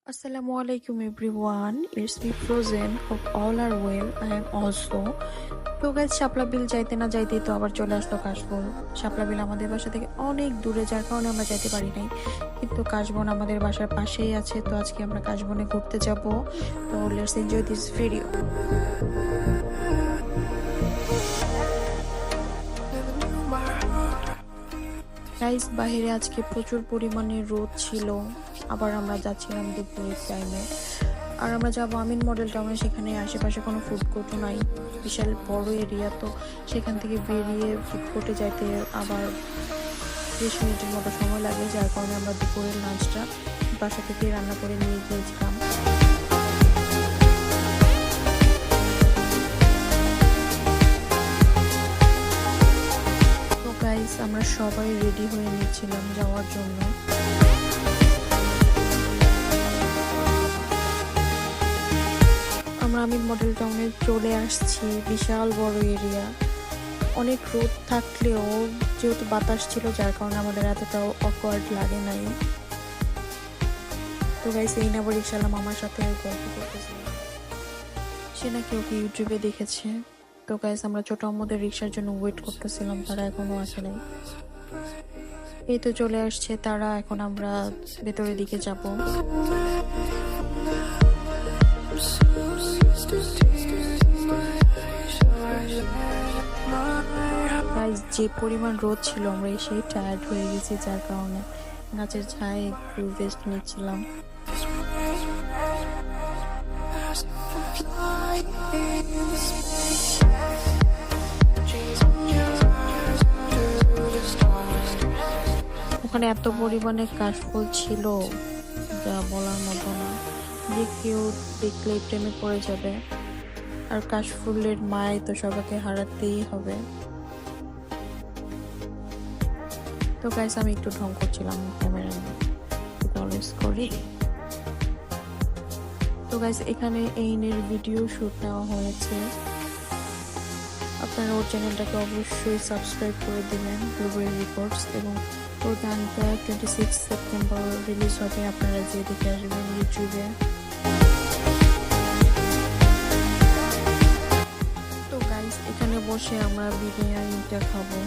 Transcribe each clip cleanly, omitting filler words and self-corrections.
Assalamualaikum everyone, it's me Frozen. Hope all are well. I am also. তো guys শাপলা বিল যাইতে না যাইতেই তো আবার চলে আসলো কাশবন। শাপলা বিল আমাদের বাসা থেকে অনেক দূরে, যার কারণে আমরা যাইতে পারি নাই, কিন্তু কাশবন আমাদের বাসার পাশেই আছে। তো আজকে আমরা কাশবনে ঘুরতে যাব। তো let's enjoy this video. Guys বাহিরে আজকে প্রচুর পরিমাণে রোদ ছিল, আবার আমরা যাচ্ছিলাম দুপুরের টাইমে। আর আমরা যাবো আমিন মডেল টাউনে, সেখানে আশেপাশে কোনো ফুড কোর্টও নাই, বিশাল বড় এরিয়া। তো সেখান থেকে বেরিয়ে ফুড কোর্টে যাইতে আবার 30 মিনিটের মতো সময় লাগে, যার কারণে আমরা দুপুরের লাঞ্চটা বাসা থেকে রান্না করে নিয়ে গিয়েছিলাম। তো গাইস আমরা সবাই রেডি হয়ে নিচ্ছিলাম যাওয়ার জন্য। আমরা আমিন মডেল টাউনে চলে আসছি, বিশাল বড় এরিয়া। অনেক রোদ থাকলেও যেহেতু বাতাস ছিল, যার কারণে আমাদের এতটাও অকওয়ার্ড লাগে নাই। তো গাইস এই না রিকশালাম আমার সাথে গল্প করতেছিল, সে নাকি ওকে ইউটিউবে দেখেছে। তো গাইস আমরা ছোট আমাদের রিকশার জন্য ওয়েট করতেছিলাম, তারা এখনো আসে নাই। এই তো চলে আসছে তারা, এখন আমরা ভেতরের দিকে যাব। যে পরিমাণ রোদ ছিল, আমরা এসে টায়ার্ড হয়ে গেছি, যার কারণে গাছের ছায় একটু রেস্ট নিচ্ছিলাম। ওখানে এত পরিমাণে কাশফুল ছিল যা বলার মতো না, যে কেউ দেখলে প্রেমে পড়ে যাবে। আর কাশফুলের মায় তো সবাইকে হারাতেই হবে। তো গাইস আমি একটু ঢং করছিলাম ক্যামেরা নিয়ে, অলওয়েজ করি। তো গাইস এখানে এইনের ভিডিও শুট নেওয়া হয়েছে, আপনারা ওর চ্যানেলটাকে অবশ্যই সাবস্ক্রাইব করে দিবেন, ব্লুবেরি রিপোর্টস। এবং ওর গানটা 26 সেপ্টেম্বর রিলিজ হবে, আপনারা যে দেখে আসবেন ইউটিউবে। তো গাইস এখানে বসে আমরা বিরিয়ানিটা খাবো।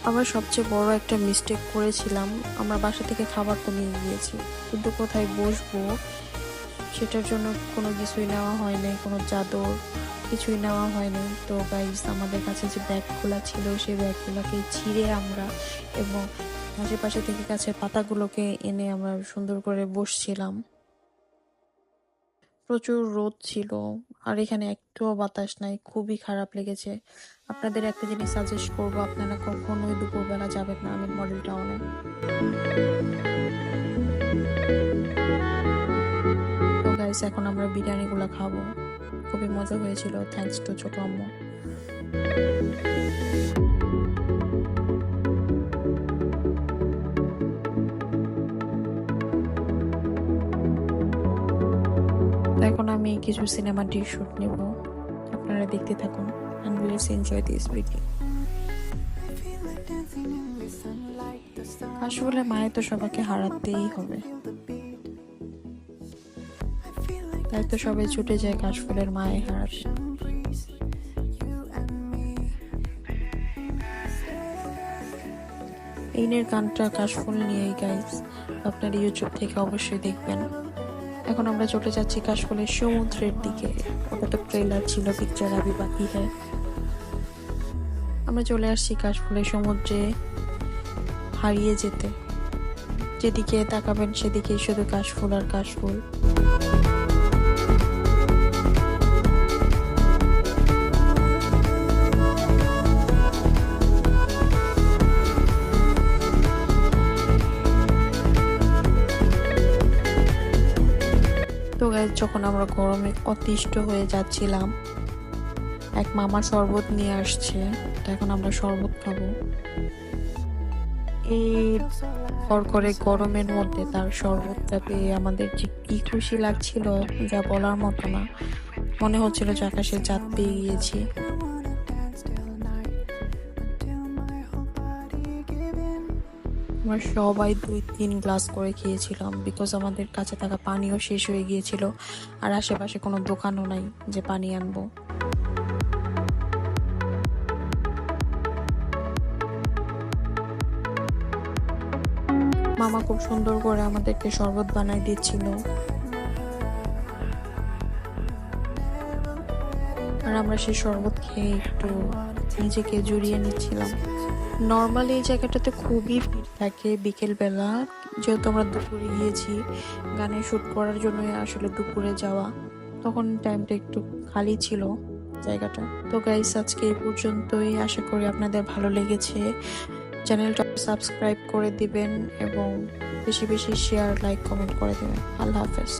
আমরা সবচেয়ে বড় একটা মিস্টেক করেছিলাম, আমরা বাসা থেকে খাবার তো নিয়ে গিয়েছি, কিন্তু কোথায় বসবো সেটার জন্য কোনো কিছুই নেওয়া হয়নি, কোনো চাদর কিছুই নেওয়া হয়নি। তো গাইস আমাদের কাছে যে ব্যাগগুলো ছিল, সেই ব্যাগগুলোকে ছিঁড়ে আমরা এবং আশেপাশে থেকে গাছের পাতাগুলোকে এনে আমরা সুন্দর করে বসছিলাম। প্রচুর রোদ ছিল, আর এখানে একটুও বাতাস নাই, খুবই খারাপ লেগেছে। আপনাদের একটা জিনিস সাজেস্ট করবো, আপনারা কখনোই দুপুরবেলা যাবেন না আমিন মডেল টাউনে। তো গাইস এখন আমরা বিরিয়ানিগুলো খাবো, খুবই মজা হয়েছিল, থ্যাঙ্কস টু ছোট আম্মু। এখন আমি কিছু সিনেমাটিক শুট নেব, আপনারা দেখতে থাকুন। and please enjoy this video. আসলে মায়ের তো সবাইকে হারাতেই হবে, তাই তো সবাই ছুটে যায় কাশফুলের মায়ে হারাতে। এইনের গানটা কাশফুল নিয়েই গাইস, আপনার ইউটিউব থেকে অবশ্যই দেখবেন। এখন আমরা চলে যাচ্ছি কাশফুলের সমুদ্রের দিকে, ওটা তো ট্রেলার ছিল, পিকচার আবি বাকি হ্যায়। আমরা চলে আসছি কাশফুলের সমুদ্রে হারিয়ে যেতে, যেদিকে তাকাবেন সেদিকে শুধু কাশফুল আর কাশফুল। তো গাইস যখন আমরা গরমে অতিষ্ঠ হয়ে যাচ্ছিলাম, এক মামা শরবত নিয়ে আসছে, তো এখন আমরা শরবত খাবো। এই করে গরমের মধ্যে তার শরবতটা পেয়ে আমাদের যে কি খুশি লাগছিল যা বলার মতো না, মনে হচ্ছিল যে আকাশে চাঁদ পেয়ে গিয়েছি। আমরা সবাই 2-3 গ্লাস করে খেয়েছিলাম, বিকজ আমাদের কাছে থাকা পানিও শেষ হয়ে গিয়েছিল আর আশেপাশে কোনো দোকানও নাই যে পানি আনবো। মামা খুব সুন্দর করে আমাদেরকে শরবত বানাই দিচ্ছিল আর আমরা সেই শরবত খেয়ে একটু নিজেকে জড়িয়ে নিচ্ছিলাম। নর্মালি এই জায়গাটাতে খুবই ভিড় থাকে বিকেল বেলা, যেহেতু আমরা দুপুরে গিয়েছি গানের শুট করার জন্য, আসলে দুপুরে যাওয়া, তখন টাইমটা একটু খালি ছিল জায়গাটা। তো গাইস, আজকে এই পর্যন্তই। আশা করি আপনাদের ভালো লেগেছে। চ্যানেলটা সাবস্ক্রাইব করে দিবেন এবং বেশি বেশি শেয়ার, লাইক, কমেন্ট করে দেবেন। আল্লাহ হাফেজ।